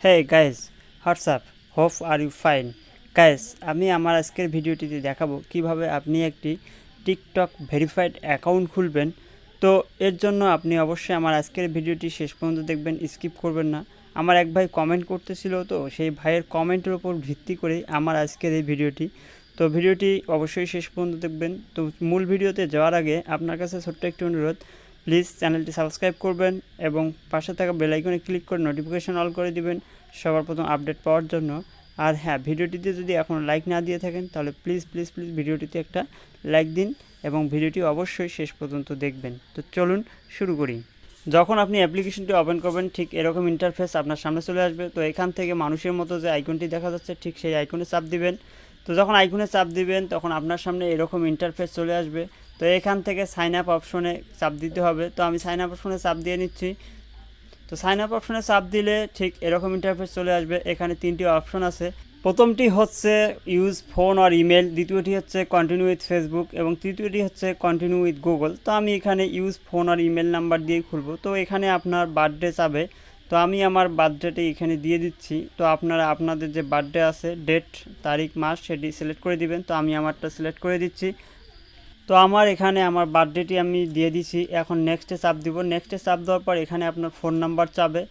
Hey guys, WhatsApp, hope are you fine. Guys, আমি আমার আজকের ভিডিওটিতে দেখাবো কিভাবে আপনি একটি টিকটক ভেরিফাইড অ্যাকাউন্ট খুলবেন। তো এর জন্য আপনি অবশ্যই আমার আজকের ভিডিওটি শেষ পর্যন্ত দেখবেন, স্কিপ করবেন না। আমার এক ভাই কমেন্ট করতেছিল, তো সেই ভাইয়ের কমেন্টের উপর ভিত্তি করেই আমার আজকের এই ভিডিওটি। তো ভিডিওটি অবশ্যই শেষ পর্যন্ত দেখবেন। তো মূল ভিডিওতে যাওয়ার আগে আপনার কাছে ছোট্ট একটি অনুরোধ, প্লিজ চ্যানেলটি সাবস্ক্রাইব করবেন এবং পাশে থাকা বেল আইকনে ক্লিক করে নোটিফিকেশন অল করে দিবেন সবার প্রথম আপডেট পাওয়ার জন্য। আর হ্যাঁ, ভিডিওটিতে যদি এখনও লাইক না দিয়ে থাকেন তাহলে প্লিজ প্লিজ প্লিজ ভিডিওটিতে একটা লাইক দিন এবং ভিডিওটি অবশ্যই শেষ পর্যন্ত দেখবেন। তো চলুন শুরু করি। যখন আপনি অ্যাপ্লিকেশনটি ওপেন করবেন ঠিক এরকম ইন্টারফেস আপনার সামনে চলে আসবে। তো এখান থেকে মানুষের মতো যে আইকনটি দেখা যাচ্ছে ঠিক সেই আইকনে চাপ দিবেন। তো যখন আইকনে চাপ দিবেন তখন আপনার সামনে এরকম ইন্টারফেস চলে আসবে। তো এখান থেকে সাইন আপ অপশনে চাপ দিতে হবে। তো আমি সাইন আপ অপশনে চাপ দিয়ে নিচ্ছি। তো সাইন আপ অপশনে চাপ দিলে ঠিক এরকম ইন্টারফেস চলে আসবে। এখানে তিনটি অপশন আছে। প্রথমটি হচ্ছে ইউজ ফোন আর ইমেল, দ্বিতীয়টি হচ্ছে কন্টিনিউ উইথ ফেসবুক এবং তৃতীয়টি হচ্ছে কন্টিনিউ উইথ গুগল। তো আমি এখানে ইউজ ফোন আর ইমেল নাম্বার দিয়েই খুলবো। তো এখানে আপনার বার্থডে চাবে, তো আমি আমার বার্থডেটি এখানে দিয়ে দিচ্ছি। তো আপনারা আপনাদের যে বার্থডে আছে ডেট, তারিখ, মাস সেটি সিলেক্ট করে দিবেন। তো আমি আমারটা সিলেক্ট করে দিচ্ছি। তো আমার এখানে আমার বার্থডেটি আমি দিয়ে দিছি। এখন নেক্সটে চাপ দিব। নেক্সটে চাপ দেওয়ার পর এখানে আপনার ফোন নাম্বার চাবে।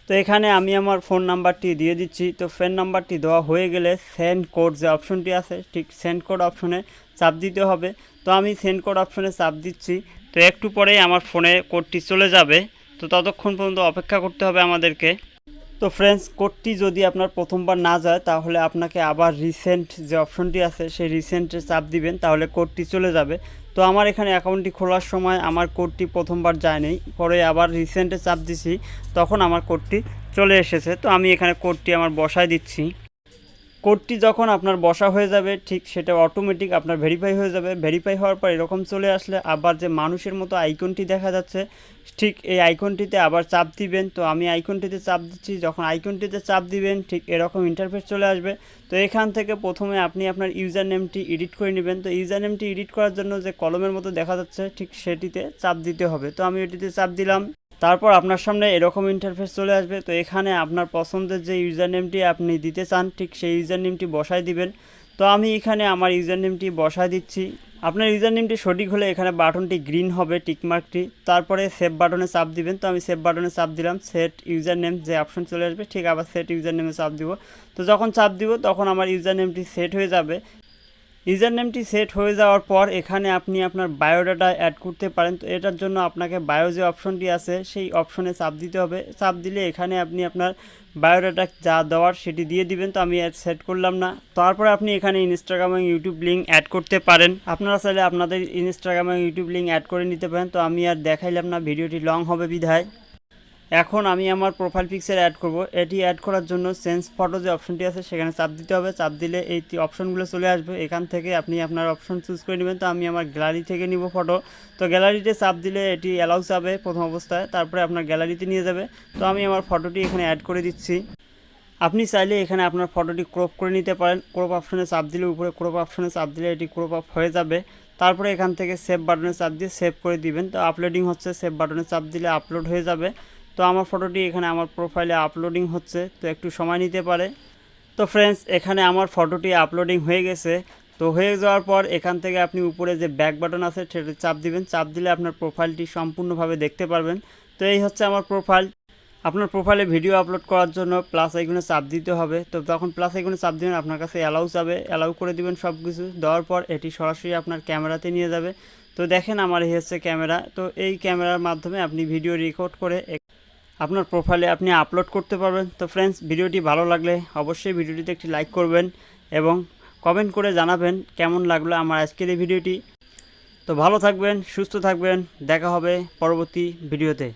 তো এখানে আমি আমার ফোন নাম্বারটি দিয়ে দিচ্ছি। তো ফোন নাম্বারটি দেওয়া হয়ে গেলে সেন্ড কোড যে অপশনটি আছে ঠিক সেন্ড কোড অপশনে চাপ দিতে হবে। তো আমি সেন্ড কোড অপশনে চাপ দিচ্ছি। তো একটু পরেই আমার ফোনে কোডটি চলে যাবে। তো ততক্ষণ পর্যন্ত অপেক্ষা করতে হবে আমাদেরকে। তো ফ্রেন্ডস, কোডটি যদি আপনার প্রথমবার না যায় তাহলে আপনাকে আবার রিসেন্ট যে অপশনটি আছে সেই রিসেন্টে চাপ দিবেন, তাহলে কোডটি চলে যাবে। তো আমার এখানে অ্যাকাউন্টটি খোলার সময় আমার কোডটি প্রথমবার যায়নি, পরে আবার রিসেন্টে চাপ দিছি, তখন আমার কোডটি চলে এসেছে। তো আমি এখানে কোডটি আমার বসায় দিচ্ছি। কোডটি যখন আপনার বসা হয়ে যাবে ঠিক সেটা অটোমেটিক আপনার ভেরিফাই হয়ে যাবে। ভেরিফাই হওয়ার পর এরকম চলে আসলে আবার যে মানুষের মতো আইকনটি দেখা যাচ্ছে ঠিক এই আইকনটিতে আবার চাপ দিবেন। তো আমি আইকনটিতে চাপ দিচ্ছি। যখন আইকনটিতে চাপ দিবেন ঠিক এরকম ইন্টারফেস চলে আসবে। তো এখান থেকে প্রথমে আপনি আপনার ইউজার নেমটি এডিট করে নেবেন। তো ইউজার নেমটি এডিট করার জন্য যে কলমের মতো দেখা যাচ্ছে ঠিক সেটিতে চাপ দিতে হবে। তো আমি এটিতে চাপ দিলাম। তারপর আপনার সামনে এরকম ইন্টারফেস চলে আসবে। তো এখানে আপনার পছন্দের যে ইউজার নেমটি আপনি দিতে চান ঠিক সেই ইউজার নেমটি বসায় দিবেন। তো আমি এখানে আমার ইউজার নেমটি বসায় দিচ্ছি। আপনার ইউজার নেমটি সঠিক হলে এখানে বাটনটি গ্রিন হবে, টিকমার্কটি, তারপরে সেভ বাটনে চাপ দিবেন। তো আমি সেভ বাটনে চাপ দিলাম। সেট ইউজার নেম যে অপশন চলে আসবে ঠিক আবার সেট ইউজার নেমে চাপ দিব। তো যখন চাপ দিব তখন আমার ইউজার নেমটি সেট হয়ে যাবে। ইউজার নেমটি সেট হয়ে যাওয়ার পর এখানে আপনি আপনার বায়োডাটা অ্যাড করতে পারেন। তো এটার জন্য আপনাকে বায়ো যে অপশনটি আছে সেই অপশনে চাপ দিতে হবে। চাপ দিলে এখানে আপনি আপনার বায়োডাটা যা দেওয়ার সেটি দিয়ে দিবেন। তো আমি অ্যাড সেট করলাম না। তারপর আপনি এখানে ইনস্টাগ্রাম এবং ইউটিউব লিঙ্ক অ্যাড করতে পারেন। আপনারা চাইলে আপনাদের ইনস্টাগ্রাম এবং ইউটিউব লিঙ্ক অ্যাড করে নিতে পারেন। তো আমি আর দেখাইলাম না, ভিডিওটি লং হবে বিধায়। এখন আমি আমার প্রোফাইল পিকচার অ্যাড করব। এটি অ্যাড করার জন্য চেঞ্জ ফটো যে অপশনটি আছে সেখানে চাপ দিতে হবে। চাপ দিলে এই অপশনগুলো চলে আসবে। এখান থেকে আপনি আপনার অপশন চুজ করে নেবেন। তো আমি আমার গ্যালারি থেকে নিব ফটো। তো গ্যালারিতে চাপ দিলে এটি অ্যালাউ যাবে প্রথম অবস্থায়, তারপরে আপনার গ্যালারিতে নিয়ে যাবে। তো আমি আমার ফটোটি এখানে অ্যাড করে দিচ্ছি। আপনি চাইলে এখানে আপনার ফটোটি ক্রপ করে নিতে পারেন। ক্রপ অপশনে চাপ দিলে উপরে ক্রপ অপশনে চাপ দিলে এটি ক্রপ আপ হয়ে যাবে। তারপরে এখান থেকে সেভ বাটনে চাপ দিয়ে সেভ করে দিবেন। তো আপলোডিং হচ্ছে, সেভ বাটনে চাপ দিলে আপলোড হয়ে যাবে। তো আমার ফটোটি এখানে আমার প্রোফাইলে আপলোডিং হচ্ছে, তো একটু সময় নিতে পারে। তো ফ্রেন্ডস, এখানে আমার ফটোটি আপলোডিং হয়ে গেছে। তো হয়ে যাওয়ার পর এখান থেকে আপনি উপরে যে ব্যাক বাটন আছে সেটা চাপ দিবেন। চাপ দিলে আপনার প্রোফাইলটি সম্পূর্ণভাবে দেখতে পারবেন। তো এই হচ্ছে আমার প্রোফাইল। আপনার প্রোফাইলে ভিডিও আপলোড করার জন্য প্লাস আইকনে চাপ দিতে হবে। তো যখন প্লাস আইকনে চাপ দিবেন আপনার কাছে অ্যালাউ যাবে, অ্যালাউ করে দিবেন সব কিছু। দেওয়ার পর এটি সরাসরি আপনার ক্যামেরাতে নিয়ে যাবে। তো দেখেন আমার এই হচ্ছে ক্যামেরা। তো এই ক্যামেরার মাধ্যমে আপনি ভিডিও রেকর্ড করে আপনার প্রোফাইলে আপনি আপলোড করতে পারবেন। তো ফ্রেন্ডস, ভিডিওটি ভালো লাগলে অবশ্যই ভিডিওটিতে একটি লাইক করবেন এবং কমেন্ট করে জানাবেন কেমন লাগলো আমার আজকের এই ভিডিওটি। তো ভালো থাকবেন, সুস্থ থাকবেন, দেখা হবে পরবর্তী ভিডিওতে।